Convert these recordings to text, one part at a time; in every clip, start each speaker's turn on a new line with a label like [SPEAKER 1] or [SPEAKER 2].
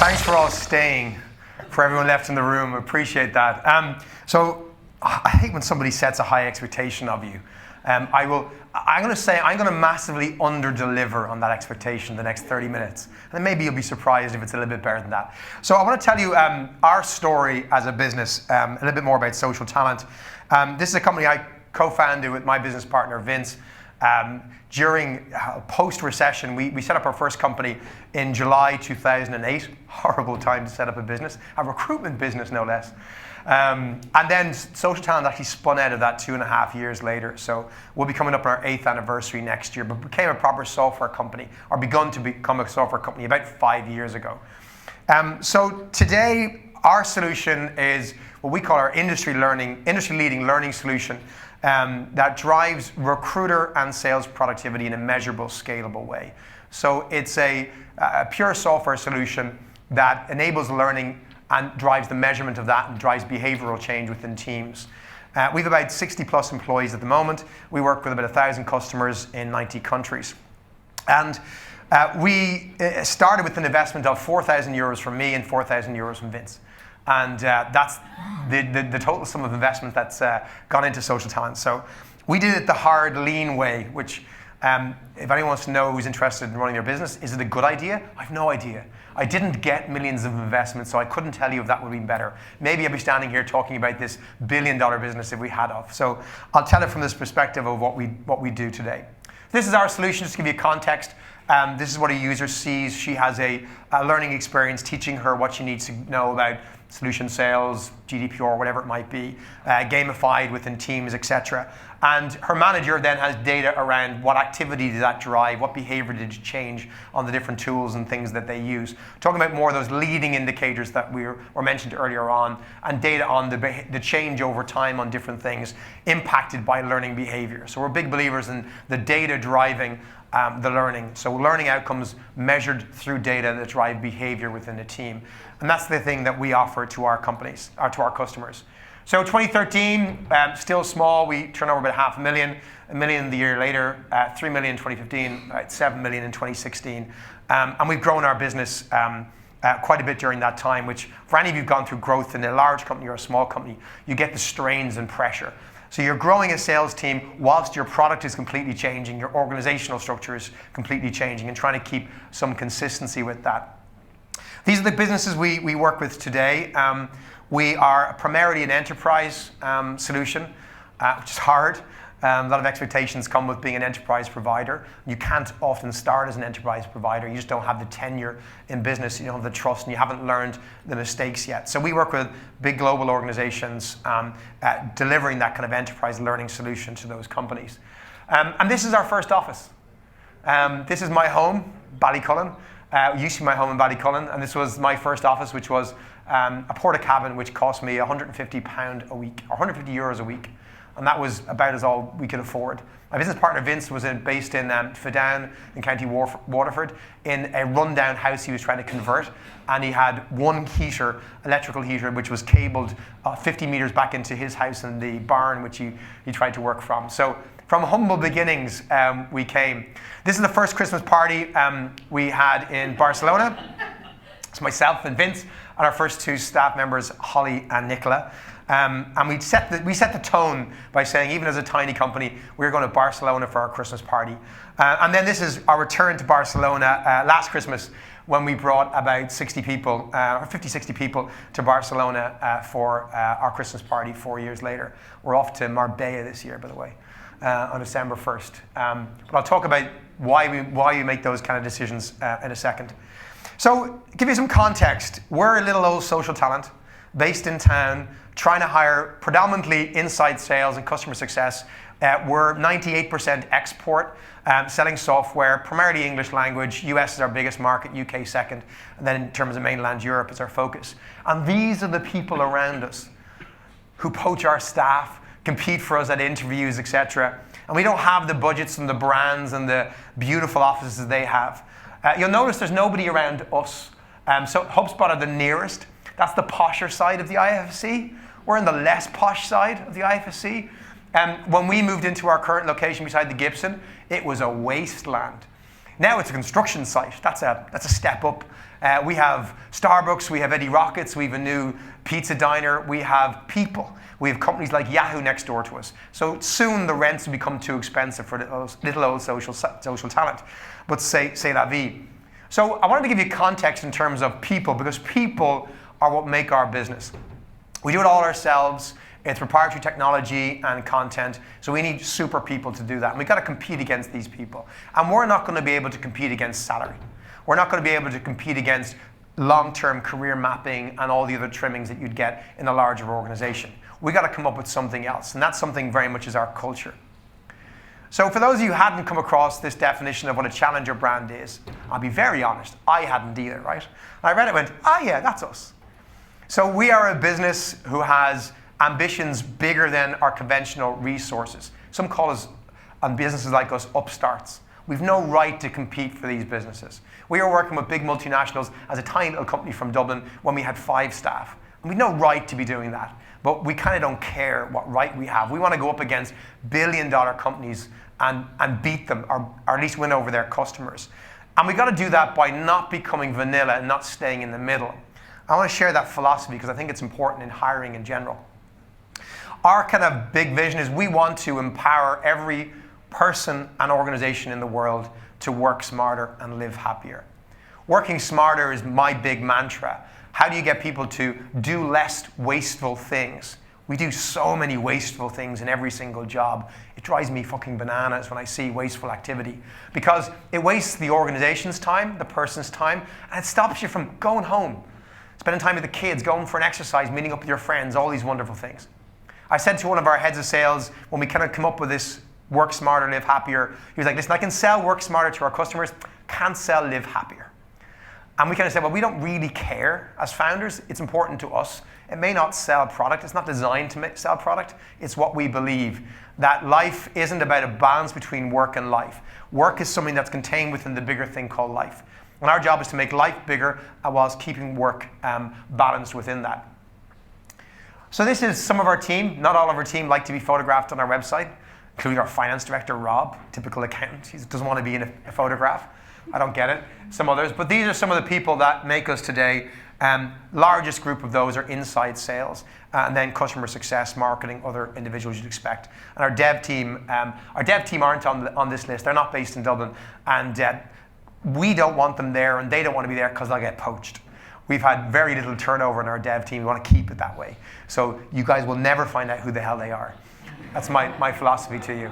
[SPEAKER 1] Thanks for all staying, for everyone left in the room. Appreciate that. So I hate when somebody sets a high expectation of you. I'm going to massively under-deliver on that expectation the next 30 minutes. And maybe you'll be surprised if it's a little bit better than that. So I want to tell you our story as a business, a little bit more about Social Talent. This is a company I co-founded with my business partner, Vince. During post-recession, we set up our first company in July 2008. Horrible time to set up a business, a recruitment business no less. And then Social Talent actually spun out of that 2.5 years later. So we'll be coming up on our 8th anniversary next year, but became a proper software company, or begun to become a software company about 5 years ago. So today, our solution is what we call our industry-leading learning solution that drives recruiter and sales productivity in a measurable, scalable way. So it's a pure software solution that enables learning and drives the measurement of that and drives behavioral change within teams. We have about 60 plus employees at the moment. We work with about 1,000 customers in 90 countries. And we started with an investment of 4,000 euros from me and 4,000 euros from Vince. And that's the total sum of investment that's gone into Social Talent. So we did it the hard, lean way, which if anyone wants to know who's interested in running their business, is it a good idea? I have no idea. I didn't get millions of investment, so I couldn't tell you if that would be better. Maybe I'd be standing here talking about this billion-dollar business if we had of. So I'll tell it from this perspective of what we do today. This is our solution, just to give you context. This is what a user sees. She has a learning experience teaching her what she needs to know about solution sales, GDPR, whatever it might be, gamified within teams, etc. And her manager then has data around what activity did that drive, what behavior did it change on the different tools and things that they use. Talking about more of those leading indicators that were mentioned earlier on, and data on the change over time on different things impacted by learning behavior. So we're big believers in the data driving the learning. So learning outcomes measured through data that drive behavior within a team. And that's the thing that we offer to our companies, or to our customers. So 2013, still small. We turn over about $500,000, $1 million the year later, 3 million in 2015, 7 million in 2016. And we've grown our business quite a bit during that time, which for any of you who've gone through growth in a large company or a small company, you get the strains and pressure. So you're growing a sales team whilst your product is completely changing, your organizational structure is completely changing, and trying to keep some consistency with that. These are the businesses we work with today. We are primarily an enterprise solution, which is hard. A lot of expectations come with being an enterprise provider. You can't often start as an enterprise provider. You just don't have the tenure in business. You don't have the trust, and you haven't learned the mistakes yet. So we work with big global organizations delivering that kind of enterprise learning solution to those companies. And this is our first office. This is my home, Ballycullen. It used to be my home in Ballycullen, and this was my first office, which was a porta cabin, which cost me £150 a week, or 150 euros a week. And that was about as all we could afford. My business partner, Vince, was based in I.S.D.N in County Waterford in a rundown house he was trying to convert. And he had one heater, electrical heater, which was cabled 50 meters back into his house in the barn, which he tried to work from. So from humble beginnings, we came. This is the first Christmas party we had in Barcelona. It's myself and Vince, and our first two staff members, Holly and Nicola. And we set the tone by saying, even as a tiny company, we're going to Barcelona for our Christmas party. And then this is our return to Barcelona last Christmas, when we brought about 60 people, or 50, 60 people to Barcelona for our Christmas party 4 years later. We're off to Marbella this year, by the way, on December 1st. But I'll talk about why we make those kind of decisions in a second. So, give you some context. We're a little old Social Talent based in town, trying to hire predominantly inside sales and customer success. We're 98% export, selling software, primarily English language. US is our biggest market, UK second, and then in terms of mainland Europe is our focus. And these are the people around us who poach our staff, compete for us at interviews, etc. And we don't have the budgets and the brands and the beautiful offices they have. You'll notice there's nobody around us. So HubSpot are the nearest. That's the posher side of the IFSC. We're in the less posh side of the IFSC. When we moved into our current location beside the Gibson, it was a wasteland. Now it's a construction site. That's a step up. We have Starbucks, we have Eddie Rockets, we have a new pizza diner, we have people. We have companies like Yahoo next door to us. So soon the rents will become too expensive for little old social talent. But c'est la vie. So I wanted to give you context in terms of people, because people are what make our business. We do it all ourselves. It's proprietary technology and content, so we need super people to do that. And we've got to compete against these people. And we're not going to be able to compete against salary. We're not going to be able to compete against long-term career mapping and all the other trimmings that you'd get in a larger organization. We've got to come up with something else, and that something very much is our culture. So for those of you who hadn't come across this definition of what a challenger brand is, I'll be very honest, I hadn't either, right? And I read it and went, yeah, that's us. So we are a business who has ambitions bigger than our conventional resources. Some call us, and businesses like us, upstarts. We've no right to compete for these businesses. We were working with big multinationals as a tiny little company from Dublin when we had 5 staff. And we've no right to be doing that. But we kind of don't care what right we have. We want to go up against billion-dollar companies and beat them, or at least win over their customers. And we've got to do that by not becoming vanilla and not staying in the middle. I want to share that philosophy because I think it's important in hiring in general. Our kind of big vision is we want to empower every person and organization in the world to work smarter and live happier. Working smarter is my big mantra. How do you get people to do less wasteful things? We do so many wasteful things in every single job. It drives me fucking bananas when I see wasteful activity because it wastes the organization's time, the person's time, and it stops you from going home, spending time with the kids, going for an exercise, meeting up with your friends, all these wonderful things. I said to one of our heads of sales when we kind of come up with this work smarter, live happier, he was like, listen, I can sell work smarter to our customers, can't sell live happier. And we kind of said, well, we don't really care as founders. It's important to us. It may not sell product. It's not designed to sell product. It's what we believe, that life isn't about a balance between work and life. Work is something that's contained within the bigger thing called life. And our job is to make life bigger whilst keeping work balanced within that. So this is some of our team. Not all of our team like to be photographed on our website, including our finance director, Rob, typical accountant. He doesn't want to be in a photograph. I don't get it. Some others. But these are some of the people that make us today. Largest group of those are inside sales, and then customer success, marketing, other individuals you'd expect. And our dev team aren't on this list. They're not based in Dublin. And we don't want them there, and they don't want to be there because they'll get poached. We've had very little turnover in our dev team. We want to keep it that way. So you guys will never find out who the hell they are. That's my philosophy to you.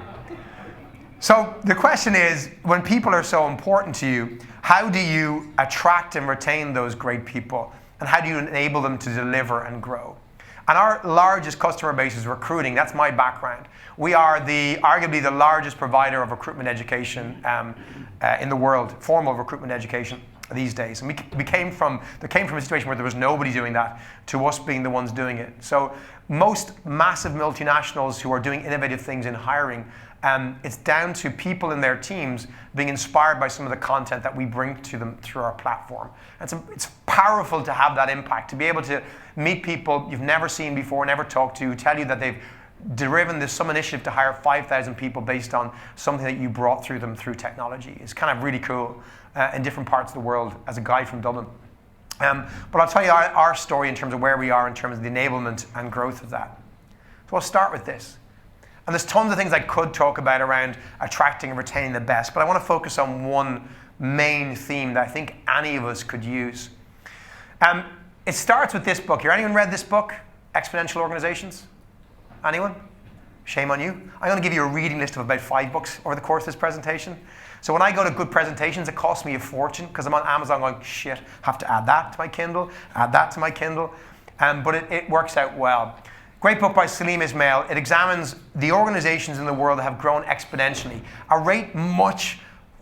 [SPEAKER 1] So the question is, when people are so important to you, how do you attract and retain those great people? And how do you enable them to deliver and grow? And our largest customer base is recruiting. That's my background. We are arguably the largest provider of recruitment education in the world, formal recruitment education these days. And there came from a situation where there was nobody doing that to us being the ones doing it. So most massive multinationals who are doing innovative things in hiring, it's down to people in their teams being inspired by some of the content that we bring to them through our platform. And it's powerful to have that impact, to be able to meet people you've never seen before, never talked to, tell you that they've driven some initiative to hire 5,000 people based on something that you brought through them through technology. It's kind of really cool in different parts of the world as a guy from Dublin. But I'll tell you our story in terms of where we are in terms of the enablement and growth of that. So I'll start with this. And there's tons of things I could talk about around attracting and retaining the best, but I want to focus on one main theme that I think any of us could use. It starts with this book here. Anyone read this book, Exponential Organizations? Anyone? Shame on you. I'm going to give you a reading list of about 5 books over the course of this presentation. So when I go to good presentations, it costs me a fortune because I'm on Amazon going, shit, have to add that to my Kindle, add that to my Kindle. But it works out well. Great book by Salim Ismail. It examines the organizations in the world that have grown exponentially, a rate much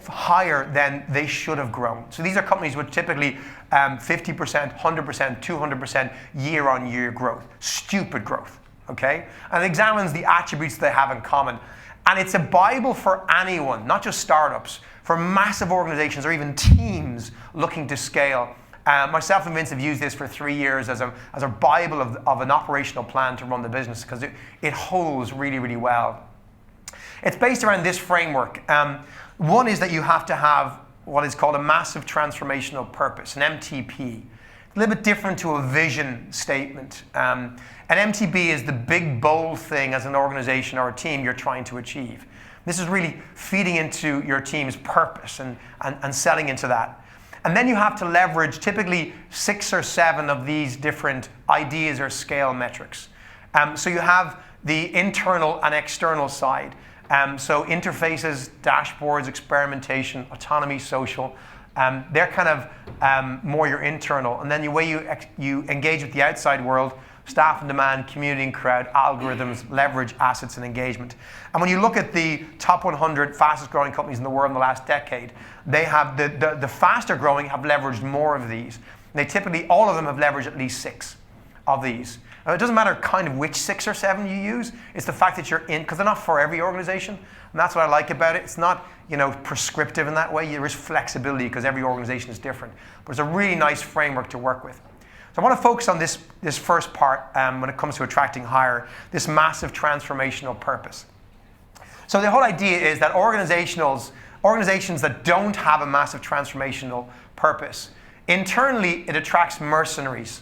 [SPEAKER 1] higher than they should have grown. So these are companies with typically 50%, 100%, 200% year-on-year growth. Stupid growth, okay? And it examines the attributes they have in common. And it's a Bible for anyone, not just startups, for massive organizations or even teams looking to scale. Myself and Vince have used this for 3 years as a Bible of an operational plan to run the business because it holds really, really well. It's based around this framework. One is that you have to have what is called a massive transformational purpose, an MTP. A little bit different to a vision statement. An MTP is the big, bold thing as an organization or a team you're trying to achieve. This is really feeding into your team's purpose and selling into that. And then you have to leverage typically 6 or 7 of these different ideas or scale metrics. So you have the internal and external side. So interfaces, dashboards, experimentation, autonomy, social. They're kind of more your internal. And then the way you engage with the outside world, staff and demand, community and crowd, algorithms, leverage, assets, and engagement. And when you look at the top 100 fastest growing companies in the world in the last decade, they have the faster growing have leveraged more of these. They typically, all of them have leveraged at least 6 of these. Now, it doesn't matter kind of which 6 or 7 you use. It's the fact that you're in, because they're not for every organization. And that's what I like about it. It's not, prescriptive in that way. There is flexibility because every organization is different. But it's a really nice framework to work with. So I want to focus on this first part when it comes to attracting hire, this massive transformational purpose. So the whole idea is that organizations that don't have a massive transformational purpose, internally it attracts mercenaries.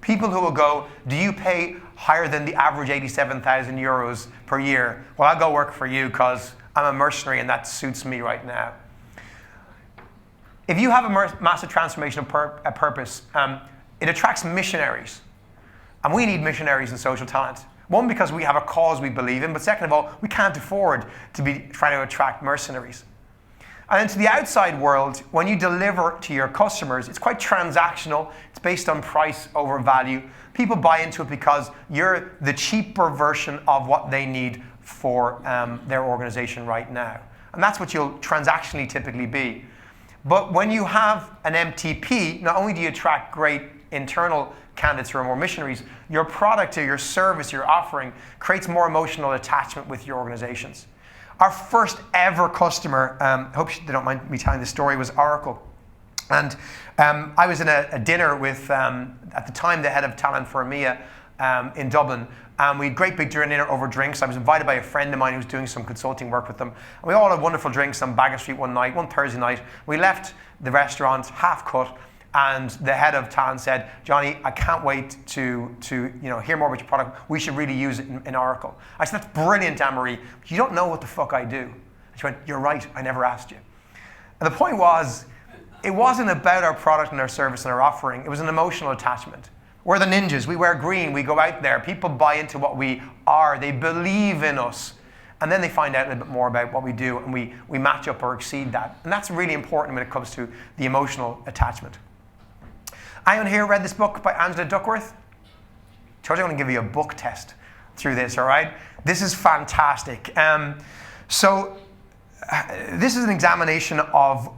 [SPEAKER 1] People who will go, do you pay higher than the average 87,000 euros per year? Well, I'll go work for you because I'm a mercenary and that suits me right now. If you have a massive transformational purpose, it attracts missionaries. And we need missionaries in social talent. One, because we have a cause we believe in, but second of all, we can't afford to be trying to attract mercenaries. And then to the outside world, when you deliver to your customers, it's quite transactional. It's based on price over value. People buy into it because you're the cheaper version of what they need for their organization right now. And that's what you'll transactionally typically be. But when you have an MTP, not only do you attract great internal candidates who are more missionaries, your product or your service, your offering, creates more emotional attachment with your organizations. Our first ever customer, I hope they don't mind me telling this story, was Oracle. And I was in a dinner with, at the time, the head of talent for EMEA in Dublin. We had great big dinner over drinks. I was invited by a friend of mine who was doing some consulting work with them. And we all had wonderful drinks on Baggot Street one Thursday night. We left the restaurant half cut, and the head of talent said, Johnny, I can't wait to hear more about your product. We should really use it in Oracle. I said, that's brilliant, Anne-Marie. You don't know what the fuck I do. She went, you're right, I never asked you. And the point was, it wasn't about our product and our service and our offering. It was an emotional attachment. We're the ninjas. We wear green. We go out there. People buy into what we are. They believe in us. And then they find out a little bit more about what we do, and we match up or exceed that. And that's really important when it comes to the emotional attachment. Anyone here read this book by Angela Duckworth? Told you I'm going to give you a book test through this, all right? This is fantastic. So this is an examination of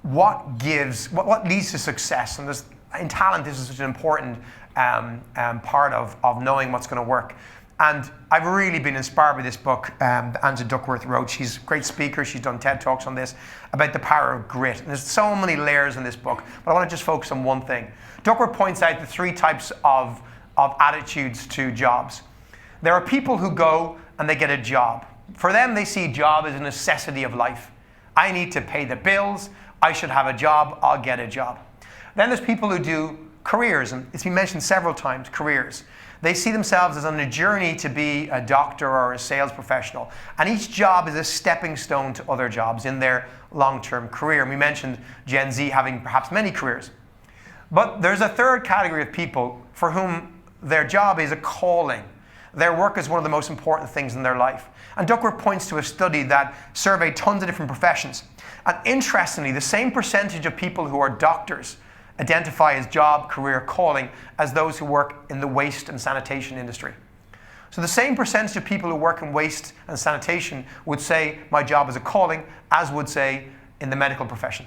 [SPEAKER 1] what leads to success. And in talent, this is such an important part of knowing what's going to work. And I've really been inspired by this book that Angela Duckworth wrote. She's a great speaker. She's done TED Talks on this, about the power of grit. And there's so many layers in this book, but I want to just focus on one thing. Duckworth points out the 3 types of attitudes to jobs. There are people who go and they get a job. For them, they see job as a necessity of life. I need to pay the bills. I should have a job. I'll get a job. Then there's people who do careers, and it's been mentioned several times, careers. They see themselves as on a journey to be a doctor or a sales professional. And each job is a stepping stone to other jobs in their long-term career. And we mentioned Gen Z having perhaps many careers. But there's a third category of people for whom their job is a calling. Their work is one of the most important things in their life. And Duckworth points to a study that surveyed tons of different professions. And interestingly, the same percentage of people who are doctors identify as job, career, calling as those who work in the waste and sanitation industry. So the same percentage of people who work in waste and sanitation would say my job is a calling, as would say in the medical profession.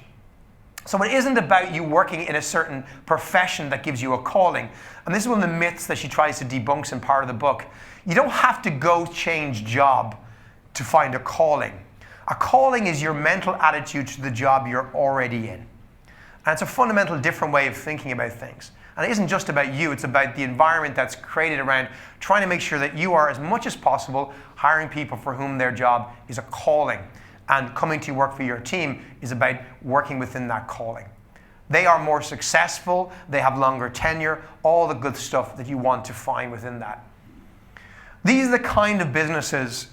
[SPEAKER 1] So it isn't about you working in a certain profession that gives you a calling. And this is one of the myths that she tries to debunk in part of the book. You don't have to go change job to find a calling. A calling is your mental attitude to the job you're already in. And it's a fundamental different way of thinking about things. And it isn't just about you, it's about the environment that's created around trying to make sure that you are, as much as possible, hiring people for whom their job is a calling. and coming to work for your team is about working within that calling. They are more successful, they have longer tenure, all the good stuff that you want to find within that. These are the kind of businesses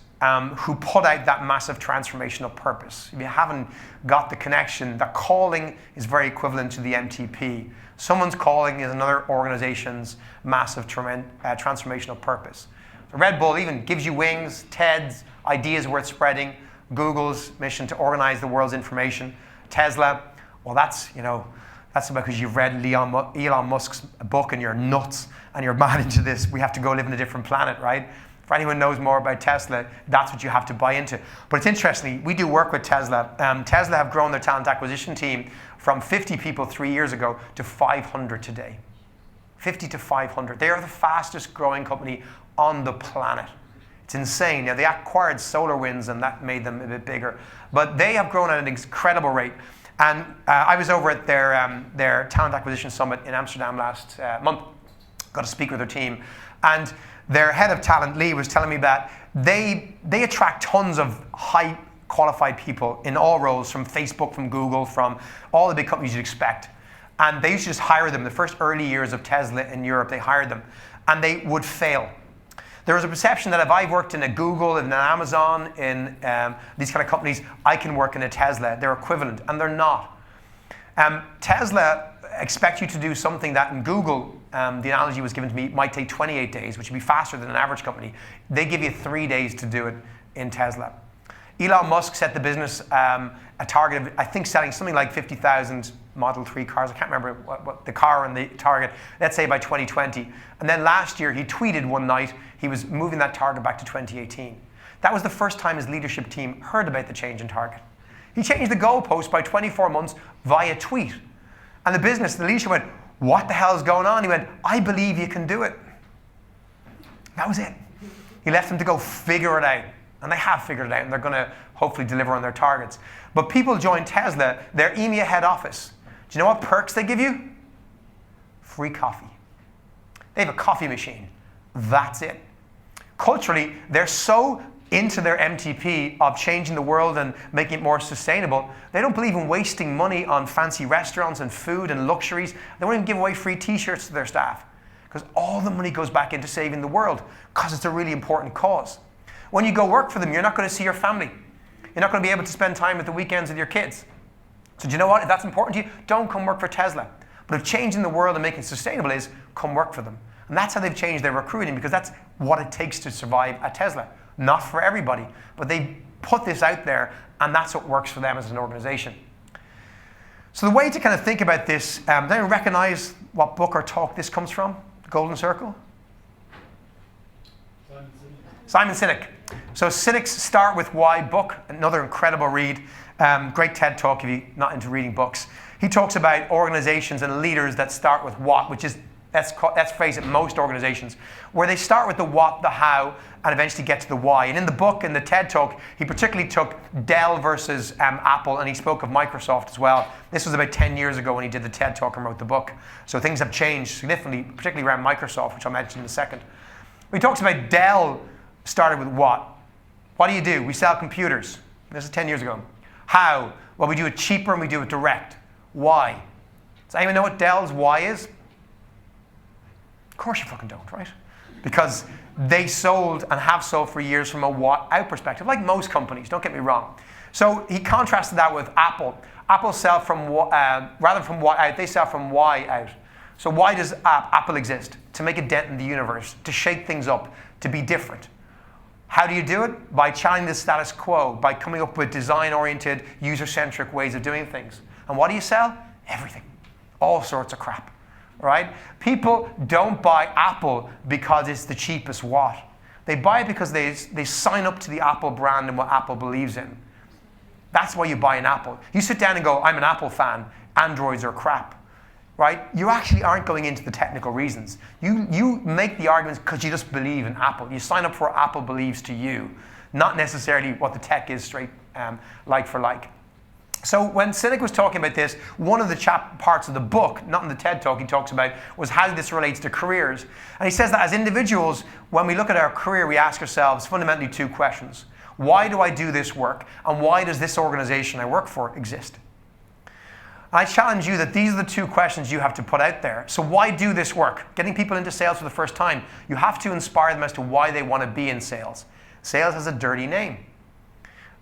[SPEAKER 1] who put out that massive transformational purpose. If you haven't got the connection, that calling is very equivalent to the MTP. Someone's calling is another organization's massive transformational purpose. So Red Bull even gives you wings, TED's, ideas worth spreading, Google's mission to organize the world's information, Tesla, well that's about because you've read Elon Musk's book and you're nuts and you're mad into this. We have to go live in a different planet, right? For anyone who knows more about Tesla, that's what you have to buy into. But it's interesting, we do work with Tesla. Tesla have grown their talent acquisition team from 50 people 3 years ago to 500 today. 50 to 500. They are the fastest growing company on the planet. It's insane. Now, they acquired SolarWinds and that made them a bit bigger. But they have grown at an incredible rate. And I was over at their talent acquisition summit in Amsterdam last month. Got to speak with their team. And their head of talent, Lee, was telling me that they attract tons of high qualified people in all roles, from Facebook, from Google, from all the big companies you'd expect. And they used to just hire them. The first early years of Tesla in Europe, they hired them. And they would fail. There was a perception that if I've worked in a Google, in an Amazon, in these kind of companies, I can work in a Tesla. They're equivalent, and they're not. Tesla expect you to do something that in Google, the analogy was given to me, might take 28 days, which would be faster than an average company. They give you 3 days to do it in Tesla. Elon Musk set the business a target of, I think, selling something like 50,000 Model 3 cars. I can't remember what the car and the target, let's say by 2020. And then last year, he tweeted one night, he was moving that target back to 2018. That was the first time his leadership team heard about the change in target. He changed the goalpost by 24 months via tweet. And the leadership went, what the hell is going on? He went, I believe you can do it. That was it. He left them to go figure it out. And they have figured it out, and they're going to hopefully deliver on their targets. But people join Tesla, their EMEA head office. Do you know what perks they give you? Free coffee. They have a coffee machine. That's it. Culturally, they're so into their MTP of changing the world and making it more sustainable, they don't believe in wasting money on fancy restaurants and food and luxuries. They won't even give away free t-shirts to their staff because all the money goes back into saving the world because it's a really important cause. When you go work for them, you're not going to see your family. You're not going to be able to spend time at the weekends with your kids. So do you know what? If that's important to you, don't come work for Tesla. But if changing the world and making it sustainable is, come work for them. And that's how they've changed their recruiting, because that's what it takes to survive at Tesla. Not for everybody, but they put this out there, and that's what works for them as an organization. So the way to kind of think about this, does anyone recognize what book or talk this comes from? The Golden Circle? Simon Sinek. So Sinek's Start With Why book, another incredible read. Great TED talk if you're not into reading books. He talks about organizations and leaders that start with what, which is, let's face it, most organizations, where they start with the what, the how, and eventually get to the why. And in the book, in the TED talk, he particularly took Dell versus Apple, and he spoke of Microsoft as well. This was about 10 years ago when he did the TED talk and wrote the book. So things have changed significantly, particularly around Microsoft, which I'll mention in a second. He talks about Dell started with what. What do? We sell computers. This is 10 years ago. How? Well, we do it cheaper and we do it direct. Why? Does anyone know what Dell's why is? Of course you fucking don't, right? Because they sold and have sold for years from a what out perspective, like most companies, don't get me wrong. So he contrasted that with Apple. Apple sell from, rather from what out, they sell from why out. So why does Apple exist? To make a dent in the universe, to shake things up, to be different. How do you do it? By challenging the status quo, by coming up with design-oriented, user-centric ways of doing things. And what do you sell? Everything. All sorts of crap. Right? People don't buy Apple because it's the cheapest what. They buy it because they sign up to the Apple brand and what Apple believes in. That's why you buy an Apple. You sit down and go, I'm an Apple fan. Androids are crap. Right? You actually aren't going into the technical reasons. You make the arguments because you just believe in Apple. You sign up for what Apple believes to you, not necessarily what the tech is straight like for like. So when Sinek was talking about this, one of the parts of the book, not in the TED talk he talks about, was how this relates to careers. And he says that as individuals, when we look at our career, we ask ourselves fundamentally two questions. Why do I do this work? And why does this organization I work for exist? I challenge you that these are the two questions you have to put out there. So why do this work? Getting people into sales for the first time, you have to inspire them as to why they want to be in sales. Sales has a dirty name.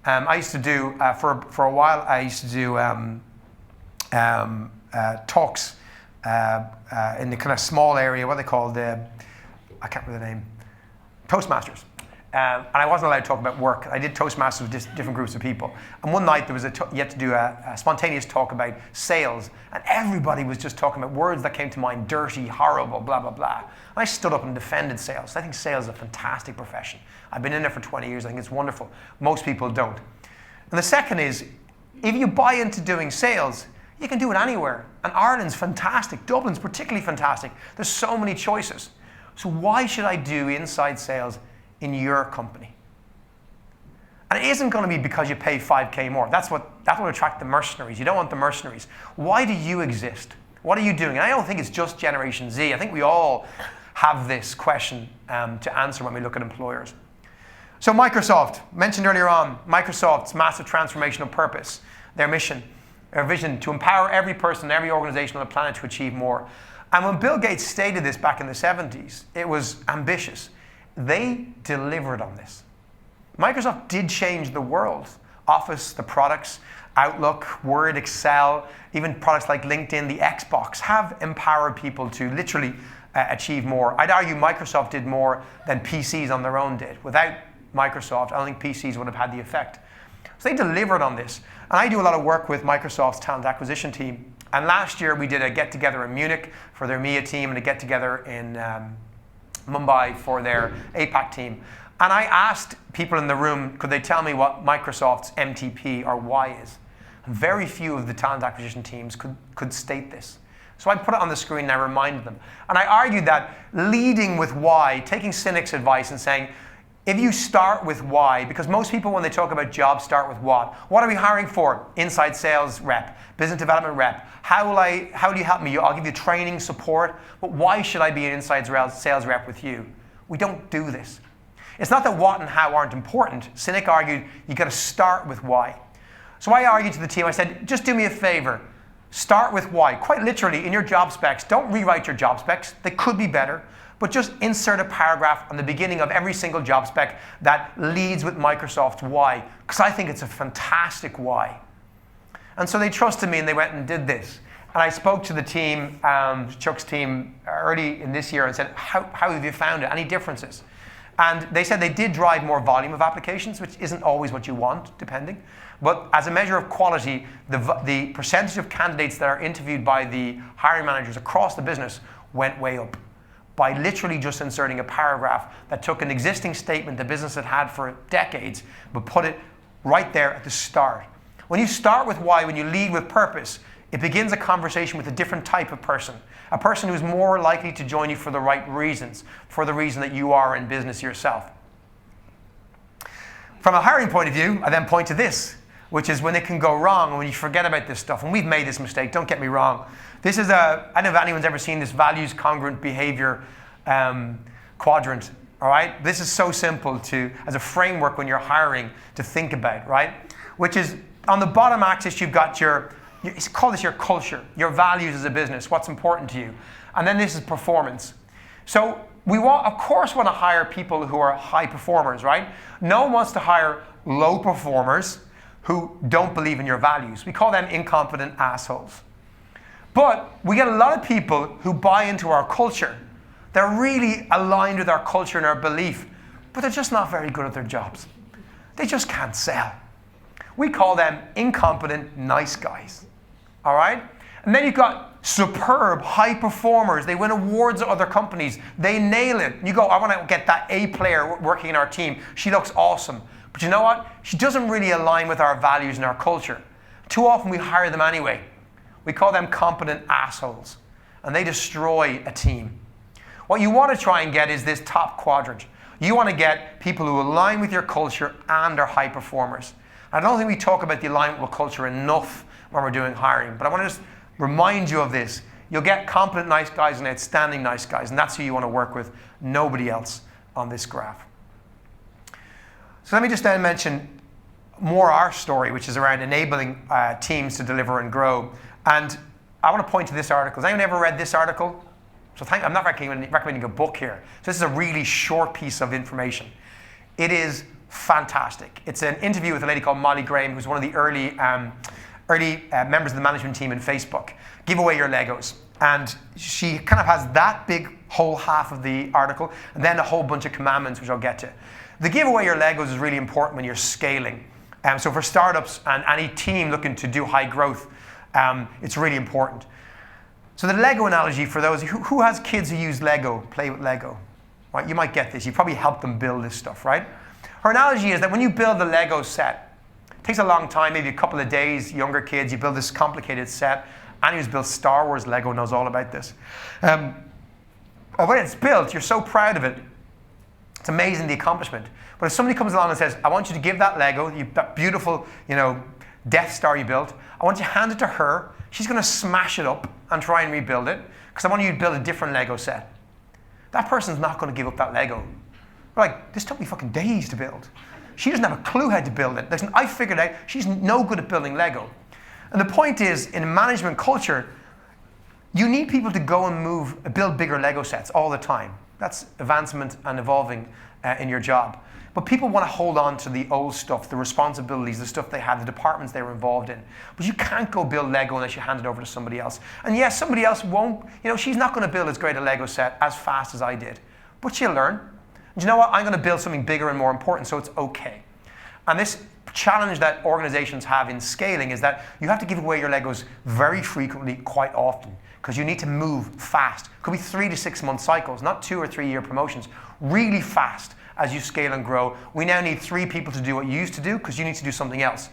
[SPEAKER 1] I used to do, for a while, I used to do talks in the kind of small area, what they call I can't remember the name, Toastmasters. And I wasn't allowed to talk about work. I did Toastmasters with different groups of people. And one night there was you had to do a spontaneous talk about sales. And everybody was just talking about words that came to mind: dirty, horrible, blah, blah, blah. And I stood up and defended sales. I think sales is a fantastic profession. I've been in it for 20 years. I think it's wonderful. Most people don't. And the second is, if you buy into doing sales, you can do it anywhere. And Ireland's fantastic. Dublin's particularly fantastic. There's so many choices. So why should I do inside sales in your company? And it isn't going to be because you pay 5K more. That will attract the mercenaries. You don't want the mercenaries. Why do you exist? What are you doing? And I don't think it's just Generation Z. I think we all have this question to answer when we look at employers. So Microsoft, mentioned earlier on, Microsoft's massive transformational purpose, their mission, their vision to empower every person, every organization on the planet to achieve more. And when Bill Gates stated this back in the 70s, it was ambitious. They delivered on this. Microsoft did change the world. Office, the products, Outlook, Word, Excel, even products like LinkedIn, the Xbox have empowered people to literally achieve more. I'd argue Microsoft did more than PCs on their own did. Without Microsoft, I don't think PCs would have had the effect. So they delivered on this. And I do a lot of work with Microsoft's talent acquisition team. And last year we did a get-together in Munich for their EMEA team and a get-together in Mumbai for their APAC team. And I asked people in the room, could they tell me what Microsoft's MTP or why is? And very few of the talent acquisition teams could state this. So I put it on the screen and I reminded them. And I argued that leading with why, taking cynics' advice and saying, if you start with why, because most people when they talk about jobs start with what? What are we hiring for? Inside sales rep, business development rep. How will you help me? I'll give you training, support, but why should I be an inside sales rep with you? We don't do this. It's not that what and how aren't important. Cynic argued, you got to start with why. So I argued to the team, I said, just do me a favor. Start with why. Quite literally, in your job specs, don't rewrite your job specs. They could be better. But just insert a paragraph on the beginning of every single job spec that leads with Microsoft's why, because I think it's a fantastic why. And so they trusted me and they went and did this. And I spoke to the team, Chuck's team, early in this year and said, how have you found it? Any differences? And they said they did drive more volume of applications, which isn't always what you want, depending. But as a measure of quality, the percentage of candidates that are interviewed by the hiring managers across the business went way up, by literally just inserting a paragraph that took an existing statement the business had had for decades, but put it right there at the start. When you start with why, when you lead with purpose, it begins a conversation with a different type of person, a person who's more likely to join you for the right reasons, for the reason that you are in business yourself. From a hiring point of view, I then point to this, which is when it can go wrong and when you forget about this stuff. And we've made this mistake, don't get me wrong. This is I don't know if anyone's ever seen this values congruent behavior quadrant, all right? This is so simple as a framework when you're hiring to think about, right? Which is on the bottom axis, you've got call this your culture, your values as a business, what's important to you. And then this is performance. So we of course want to hire people who are high performers, right? No one wants to hire low performers who don't believe in your values. We call them incompetent assholes. But we get a lot of people who buy into our culture. They're really aligned with our culture and our belief, but they're just not very good at their jobs. They just can't sell. We call them incompetent nice guys, all right? And then you've got superb high performers. They win awards at other companies. They nail it. You go, I want to get that A player working in our team. She looks awesome. But you know what? She doesn't really align with our values and our culture. Too often we hire them anyway. We call them competent assholes, and they destroy a team. What you want to try and get is this top quadrant. You want to get people who align with your culture and are high performers. I don't think we talk about the alignment with culture enough when we're doing hiring, but I want to just remind you of this. You'll get competent nice guys and outstanding nice guys, and that's who you want to work with, nobody else on this graph. So let me just then mention more our story, which is around enabling teams to deliver and grow. And I want to point to this article. Has anyone ever read this article? So I'm not recommending a book here. So this is a really short piece of information. It is fantastic. It's an interview with a lady called Molly Graham, who's one of the early members of the management team in Facebook. Give away your Legos. And she kind of has that big whole half of the article, and then a whole bunch of commandments, which I'll get to. The give away your Legos is really important when you're scaling. So for startups and any team looking to do high growth, it's really important. So the Lego analogy, for those who has kids who use Lego, play with Lego, right? You might get this. You probably helped them build this stuff, right? Her analogy is that when you build the Lego set, it takes a long time, maybe a couple of days. Younger kids, you build this complicated set. Anyone who's built Star Wars Lego knows all about this. When it's built, you're so proud of it. It's amazing, the accomplishment. But if somebody comes along and says, I want you to give that Lego, that beautiful, Death Star you built, I want you to hand it to her. She's going to smash it up and try and rebuild it because I want you to build a different Lego set. That person's not going to give up that Lego. Like, this took me fucking days to build. She doesn't have a clue how to build it. Listen, I figured out she's no good at building Lego. And the point is, in a management culture, you need people to go and build bigger Lego sets all the time. That's advancement and evolving in your job. But people want to hold on to the old stuff, the responsibilities, the stuff they had, the departments they were involved in. But you can't go build Lego unless you hand it over to somebody else. And yes, somebody else won't, she's not going to build as great a Lego set as fast as I did. But she'll learn. And you know what? I'm going to build something bigger and more important, so it's okay. And this challenge that organizations have in scaling is that you have to give away your Legos very frequently, quite often, because you need to move fast. It could be 3 to 6 month cycles, not 2 or 3 year promotions. Really fast as you scale and grow. We now need 3 people to do what you used to do because you need to do something else.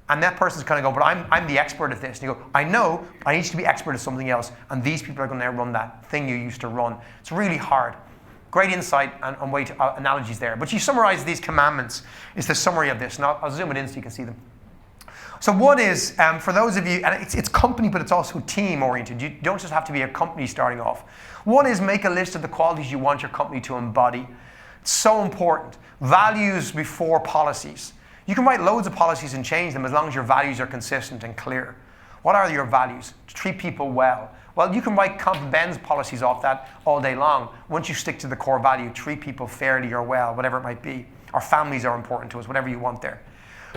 [SPEAKER 1] And that person's kind of go, but I'm the expert at this. And you go, I know, I need you to be expert at something else. And these people are going to run that thing you used to run. It's really hard. Great insight and way to analogies there. But you summarize these commandments is the summary of this. And I'll zoom it in so you can see them. So one is, for those of you, and it's company, but it's also team oriented. You don't just have to be a company starting off. One is make a list of the qualities you want your company to embody. It's so important. Values before policies. You can write loads of policies and change them as long as your values are consistent and clear. What are your values? To treat people well. Well, you can write comp and bends policies off that all day long. Once you stick to the core value, treat people fairly or well, whatever it might be. Our families are important to us, whatever you want there.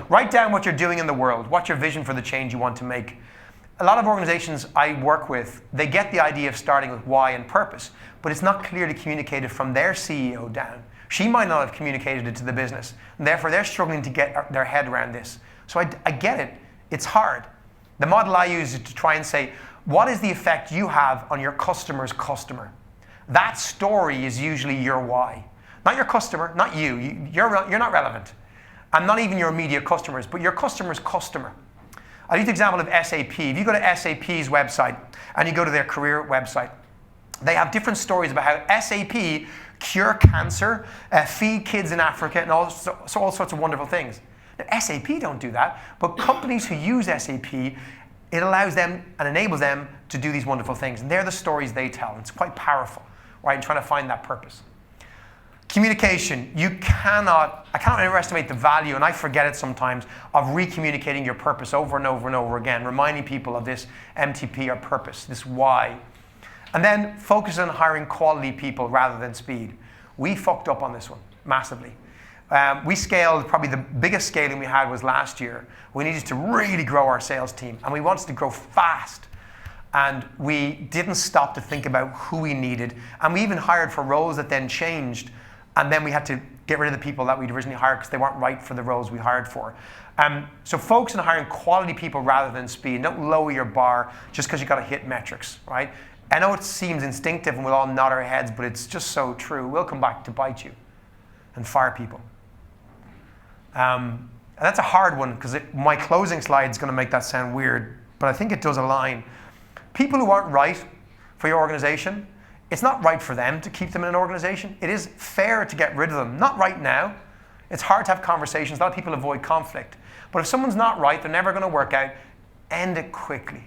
[SPEAKER 1] Write down what you're doing in the world. What's your vision for the change you want to make? A lot of organizations I work with, they get the idea of starting with why and purpose, but it's not clearly communicated from their CEO down. She might not have communicated it to the business, and therefore they're struggling to get their head around this. So I get it. It's hard. The model I use is to try and say, what is the effect you have on your customer's customer? That story is usually your why. Not your customer, not you. You're not relevant. And not even your immediate customers, but your customer's customer. I'll use the example of SAP. If you go to SAP's website and you go to their career website, they have different stories about how SAP cure cancer, feed kids in Africa, and all sorts of wonderful things. Now, SAP don't do that, but companies who use SAP, it allows them and enables them to do these wonderful things. And they're the stories they tell. And it's quite powerful, right, in trying to find that purpose. Communication. I cannot underestimate the value, and I forget it sometimes, of re-communicating your purpose over and over and over again, reminding people of this MTP or purpose, this why. And then focus on hiring quality people rather than speed. We fucked up on this one, massively. We scaled, probably the biggest scaling we had was last year. We needed to really grow our sales team, and we wanted to grow fast. And we didn't stop to think about who we needed. And we even hired for roles that then changed, and then we had to get rid of the people that we'd originally hired because they weren't right for the roles we hired for. So focus on hiring quality people rather than speed. Don't lower your bar just because you've got to hit metrics, right? I know it seems instinctive and we'll all nod our heads, but it's just so true. We'll come back to bite you and fire people. And that's a hard one because my closing slide is going to make that sound weird, but I think it does align. People who aren't right for your organization, it's not right for them to keep them in an organization. It is fair to get rid of them. Not right now. It's hard to have conversations. A lot of people avoid conflict. But if someone's not right, they're never going to work out, end it quickly.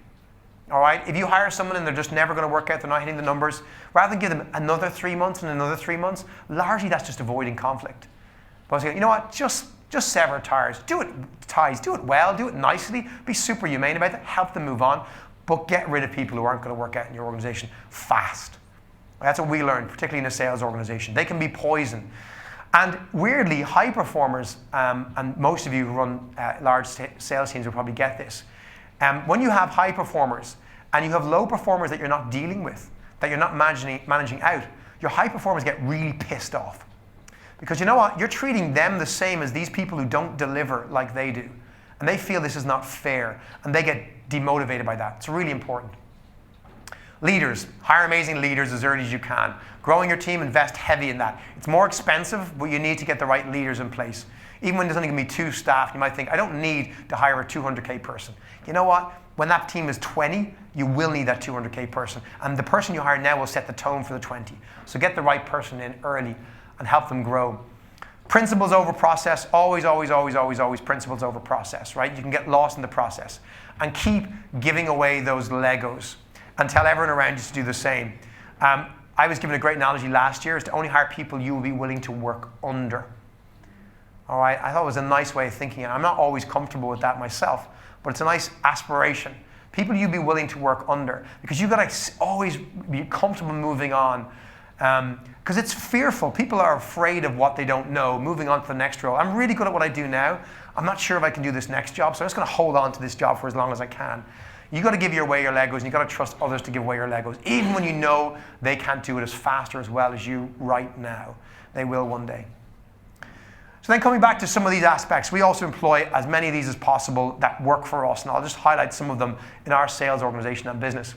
[SPEAKER 1] All right? If you hire someone and they're just never going to work out, they're not hitting the numbers, rather than give them another 3 months and another 3 months, largely that's just avoiding conflict. But I was saying, you know what, just sever ties. Do it well, do it nicely, be super humane about it, help them move on, but get rid of people who aren't going to work out in your organization fast. That's what we learned, particularly in a sales organization. They can be poison. And weirdly, high performers, and most of you who run large sales teams will probably get this. When you have high performers and you have low performers that you're not dealing with, that you're not managing out, your high performers get really pissed off. Because you know what? You're treating them the same as these people who don't deliver like they do. And they feel this is not fair. And they get demotivated by that. It's really important. Leaders. Hire amazing leaders as early as you can. Growing your team, invest heavy in that. It's more expensive, but you need to get the right leaders in place. Even when there's only going to be 2 staff, you might think, I don't need to hire a 200K person. You know what? When that team is 20, you will need that 200K person. And the person you hire now will set the tone for the 20. So get the right person in early and help them grow. Principles over process, always principles over process, right? You can get lost in the process. And keep giving away those Legos and tell everyone around you to do the same. I was given a great analogy last year, is to only hire people you will be willing to work under. All right, I thought it was a nice way of thinking. I'm not always comfortable with that myself, but it's a nice aspiration. People you'd be willing to work under, because you've got to always be comfortable moving on. Because it's fearful. People are afraid of what they don't know, moving on to the next role. I'm really good at what I do now. I'm not sure if I can do this next job, so I'm just going to hold on to this job for as long as I can. You've got to give away your Legos, and you've got to trust others to give away your Legos, even when you know they can't do it as fast or as well as you right now. They will one day. So then coming back to some of these aspects, we also employ as many of these as possible that work for us, and I'll just highlight some of them in our sales organization and business.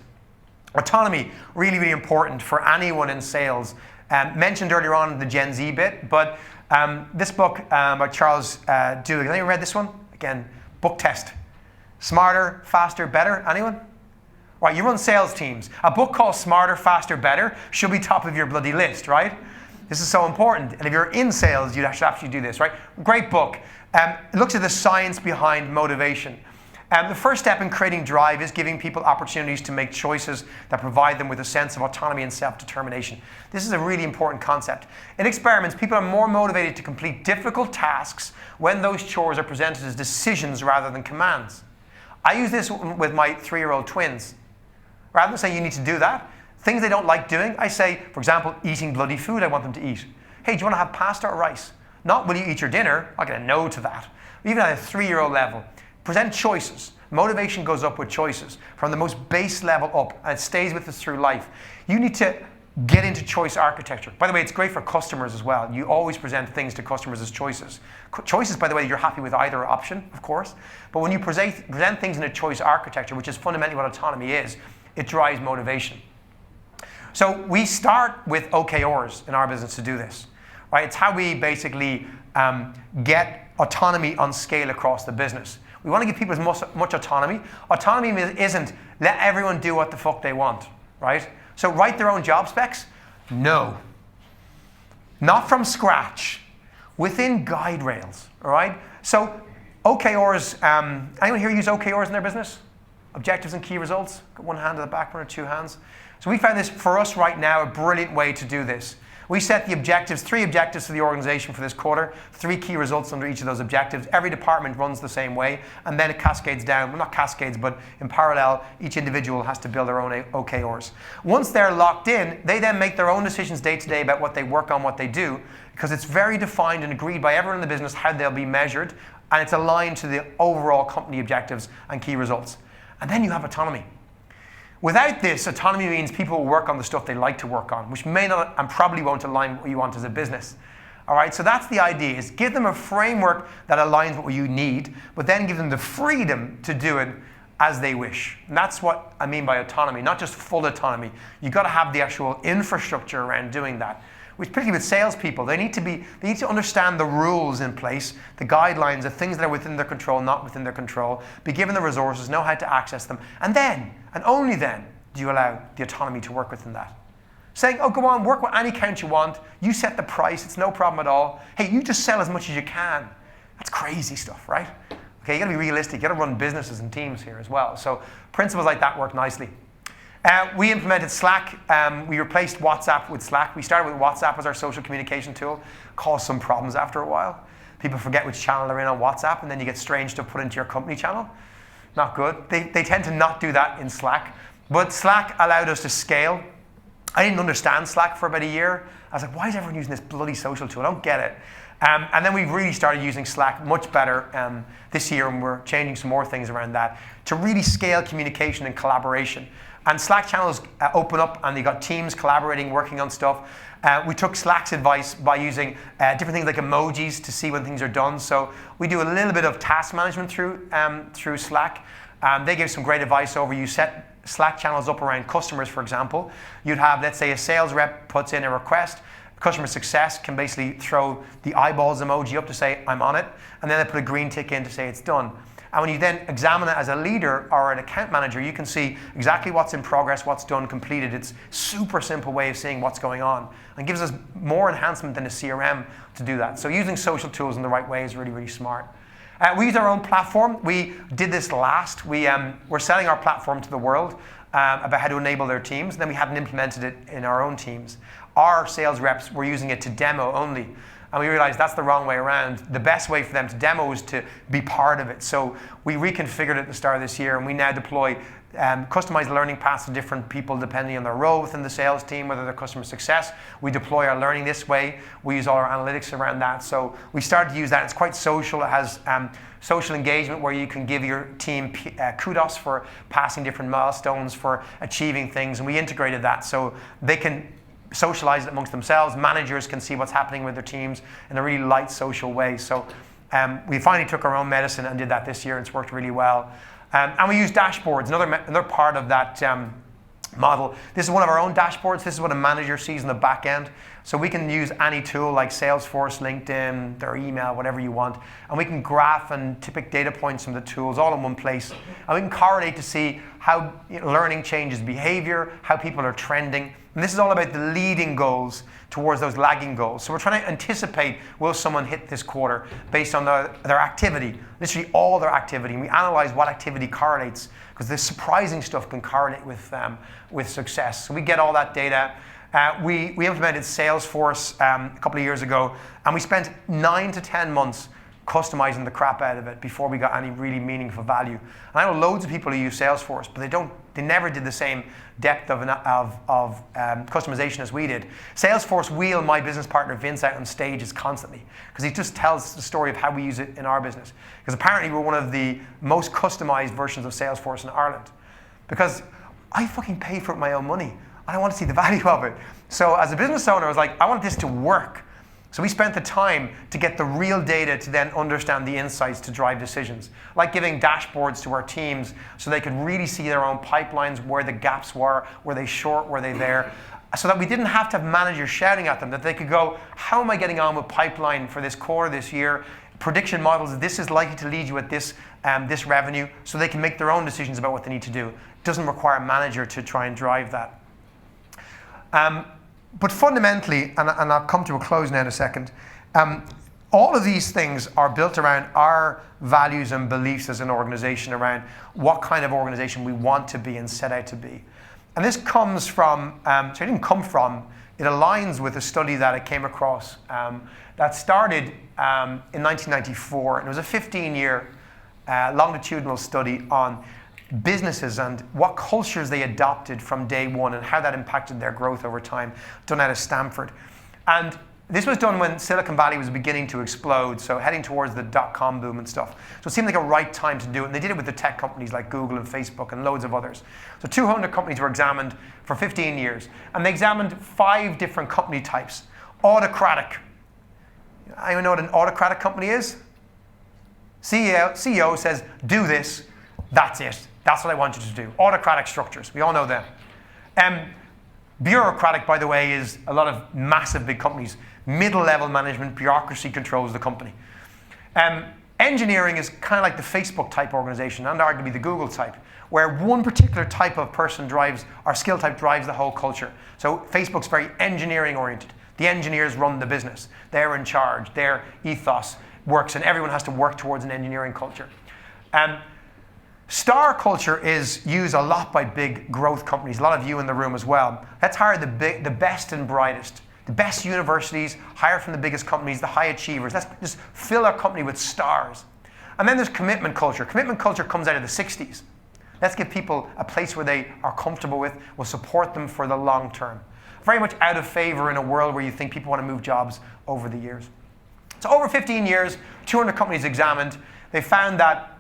[SPEAKER 1] Autonomy, really, really important for anyone in sales. Mentioned earlier on the Gen Z bit, but this book by Charles Duhigg, has anyone read this one? Again, book test. Smarter, Faster, Better, anyone? Right, you run sales teams. A book called Smarter, Faster, Better should be top of your bloody list, right? This is so important. And if you're in sales, you should actually do this, right? Great book. It looks at the science behind motivation. The first step in creating drive is giving people opportunities to make choices that provide them with a sense of autonomy and self-determination. This is a really important concept. In experiments, people are more motivated to complete difficult tasks when those chores are presented as decisions rather than commands. I use this with my 3-year-old twins. Rather than saying you need to do that, things they don't like doing, I say, for example, eating bloody food I want them to eat. Hey, do you want to have pasta or rice? Not will you eat your dinner? I'll get a no to that. Even at a 3-year-old level. Present choices. Motivation goes up with choices from the most base level up, and it stays with us through life. You need to get into choice architecture. By the way, it's great for customers as well. You always present things to customers as choices. Choices, by the way, you're happy with either option, of course. But when you present things in a choice architecture, which is fundamentally what autonomy is, it drives motivation. So we start with OKRs in our business to do this. Right? It's how we basically get autonomy on scale across the business. We want to give people as much autonomy. Autonomy isn't let everyone do what the fuck they want, right? So write their own job specs? No. Not from scratch. Within guide rails, all right? So OKRs, anyone here use OKRs in their business? Objectives and key results? Got one hand at the back, one or 2 hands. So we found this, for us right now, a brilliant way to do this. We set the objectives, 3 objectives for the organization for this quarter, 3 key results under each of those objectives. Every department runs the same way, and then it cascades down. Well, not cascades, but in parallel, each individual has to build their own OKRs. Once they're locked in, they then make their own decisions day to day about what they work on, what they do, because it's very defined and agreed by everyone in the business how they'll be measured, and it's aligned to the overall company objectives and key results. And then you have autonomy. Without this, autonomy means people will work on the stuff they like to work on, which may not and probably won't align with what you want as a business. All right, so that's the idea, is give them a framework that aligns with what you need, but then give them the freedom to do it as they wish. And that's what I mean by autonomy, not just full autonomy. You've got to have the actual infrastructure around doing that, which particularly with salespeople, they need to understand the rules in place, the guidelines, the things that are within their control, not within their control, be given the resources, know how to access them, and then, and only then, do you allow the autonomy to work within that. Saying, oh, go on, work with any account you want, you set the price, it's no problem at all. Hey, you just sell as much as you can. That's crazy stuff, right? Okay, you gotta be realistic, you gotta run businesses and teams here as well. So principles like that work nicely. We implemented Slack. We replaced WhatsApp with Slack. We started with WhatsApp as our social communication tool. Caused some problems after a while. People forget which channel they're in on WhatsApp, and then you get strange stuff put into your company channel. Not good. They tend to not do that in Slack. But Slack allowed us to scale. I didn't understand Slack for about a year. I was like, why is everyone using this bloody social tool? I don't get it. And then we really started using Slack much better this year, and we're changing some more things around that to really scale communication and collaboration. And Slack channels open up, and you got teams collaborating, working on stuff. We took Slack's advice by using different things like emojis to see when things are done. So we do a little bit of task management through Slack. They gave some great advice over. You set Slack channels up around customers, for example. You'd have, let's say, a sales rep puts in a request. Customer success can basically throw the eyeballs emoji up to say, I'm on it. And then they put a green tick in to say it's done. And when you then examine it as a leader or an account manager, you can see exactly what's in progress, what's done, completed. It's a super simple way of seeing what's going on and gives us more enhancement than a CRM to do that. So using social tools in the right way is really, really smart. We use our own platform. We did this last. We're selling our platform to the world about how to enable their teams. Then we hadn't implemented it in our own teams. Our sales reps were using it to demo only. And we realized that's the wrong way around. The best way for them to demo is to be part of it. So we reconfigured it at the start of this year, and we now deploy customized learning paths to different people depending on their role within the sales team, whether they're customer success. We deploy our learning this way. We use all our analytics around that. So we started to use that. It's quite social. It has social engagement where you can give your team kudos for passing different milestones, for achieving things. And we integrated that so they can socialize it amongst themselves. Managers can see what's happening with their teams in a really light social way. So we finally took our own medicine and did that this year. It's worked really well. And we use dashboards, another part of that model. This is one of our own dashboards. This is what a manager sees in the back end. So we can use any tool like Salesforce, LinkedIn, their email, whatever you want. And we can graph and pick data points from the tools all in one place. And we can correlate to see how learning changes behavior, how people are trending. And this is all about the leading goals towards those lagging goals. So we're trying to anticipate, will someone hit this quarter based on their activity, literally all their activity. And we analyze what activity correlates, because the surprising stuff can correlate with success. So we get all that data. We implemented Salesforce a couple of years ago, and we spent 9 to 10 months customizing the crap out of it before we got any really meaningful value. And I know loads of people who use Salesforce, but they never did the same depth of customization as we did. Salesforce wheel my business partner Vince out on stages constantly, because he just tells the story of how we use it in our business. Because apparently we're one of the most customized versions of Salesforce in Ireland. Because I fucking pay for it with my own money. I want to see the value of it. So as a business owner, I was like, I want this to work. So we spent the time to get the real data to then understand the insights to drive decisions. Like giving dashboards to our teams so they could really see their own pipelines, where the gaps were they short, were they there, so that we didn't have to have managers shouting at them, that they could go, how am I getting on with pipeline for this quarter, this year? Prediction models, this is likely to lead you at this revenue, so they can make their own decisions about what they need to do. It doesn't require a manager to try and drive that. But fundamentally, and I'll come to a close now in a second, all of these things are built around our values and beliefs as an organization, around what kind of organization we want to be and set out to be. And this comes from, it didn't come from, it aligns with a study that I came across that started in 1994. And it was a 15-year longitudinal study on businesses and what cultures they adopted from day one and how that impacted their growth over time, done out of Stanford. And this was done when Silicon Valley was beginning to explode, so heading towards the dot-com boom and stuff. So it seemed like a right time to do it, and they did it with the tech companies like Google and Facebook and loads of others. So 200 companies were examined for 15 years, and they examined 5 different company types. Autocratic. Anyone know what an autocratic company is? CEO says, do this, that's it. That's what I want you to do. Autocratic structures. We all know them. Bureaucratic, by the way, is a lot of massive big companies. Middle-level management, bureaucracy controls the company. Engineering is kind of like the Facebook type organization, and arguably the Google type, where one particular type of person drives, or skill type drives the whole culture. So Facebook's very engineering oriented. The engineers run the business. They're in charge. Their ethos works, and everyone has to work towards an engineering culture. Star culture is used a lot by big growth companies, a lot of you in the room as well. Let's hire the best and brightest, the best universities, hire from the biggest companies, the high achievers. Let's just fill our company with stars. And then there's commitment culture. Commitment culture comes out of the 60s. Let's give people a place where they are comfortable with, will support them for the long term. Very much out of favor in a world where you think people want to move jobs over the years. So over 15 years, 200 companies examined, they found that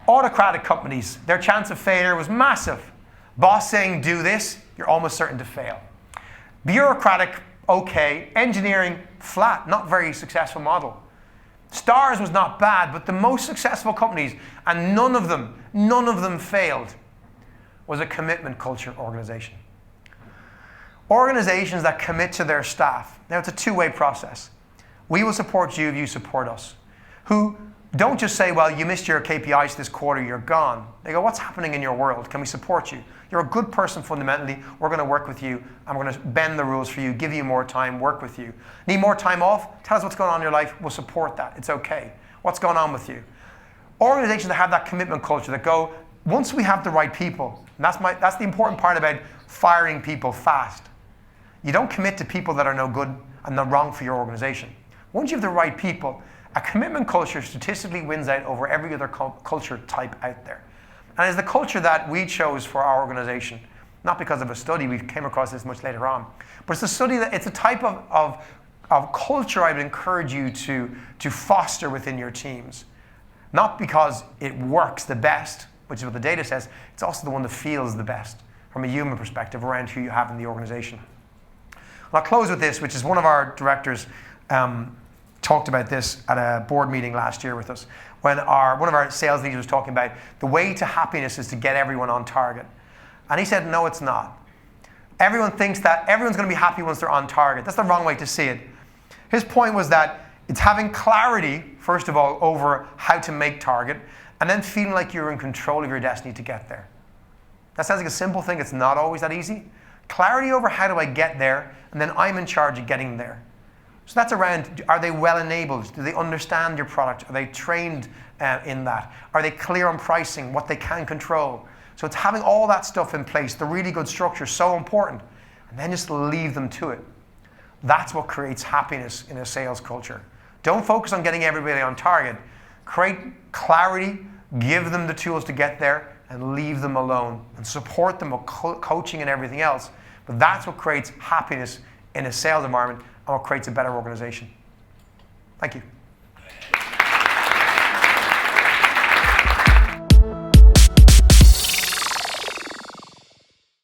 [SPEAKER 1] autocratic companies, their chance of failure was massive. Boss saying, do this, you're almost certain to fail. Bureaucratic, okay. Engineering, flat, not very successful model. Stars was not bad, but the most successful companies, and none of them failed, was a commitment culture organization. Organizations that commit to their staff. Now, it's a two-way process. We will support you if you support us. Who don't just say, well, you missed your KPIs this quarter, you're gone. They go, what's happening in your world? Can we support you? You're a good person fundamentally. We're going to work with you. And we're going to bend the rules for you, give you more time, work with you. Need more time off? Tell us what's going on in your life. We'll support that. It's okay. What's going on with you? Organizations that have that commitment culture that go, once we have the right people, and that's the important part about firing people fast. You don't commit to people that are no good and not wrong for your organization. Once you have the right people, a commitment culture statistically wins out over every other culture type out there. And it's the culture that we chose for our organization, not because of a study, we came across this much later on, but it's a study that it's a type of culture I would encourage you to foster within your teams. Not because it works the best, which is what the data says, it's also the one that feels the best from a human perspective around who you have in the organization. And I'll close with this, which is one of our directors talked about this at a board meeting last year with us when one of our sales leaders was talking about the way to happiness is to get everyone on target. And he said, no, it's not. Everyone thinks that everyone's going to be happy once they're on target. That's the wrong way to see it. His point was that it's having clarity, first of all, over how to make target, and then feeling like you're in control of your destiny to get there. That sounds like a simple thing. It's not always that easy. Clarity over how do I get there, and then I'm in charge of getting there. So that's around, are they well enabled? Do they understand your product? Are they trained in that? Are they clear on pricing, what they can control? So it's having all that stuff in place, the really good structure is so important, and then just leave them to it. That's what creates happiness in a sales culture. Don't focus on getting everybody on target. Create clarity, give them the tools to get there, and leave them alone, and support them with coaching and everything else. But that's what creates happiness in a sales environment, and what creates a better organization. Thank you.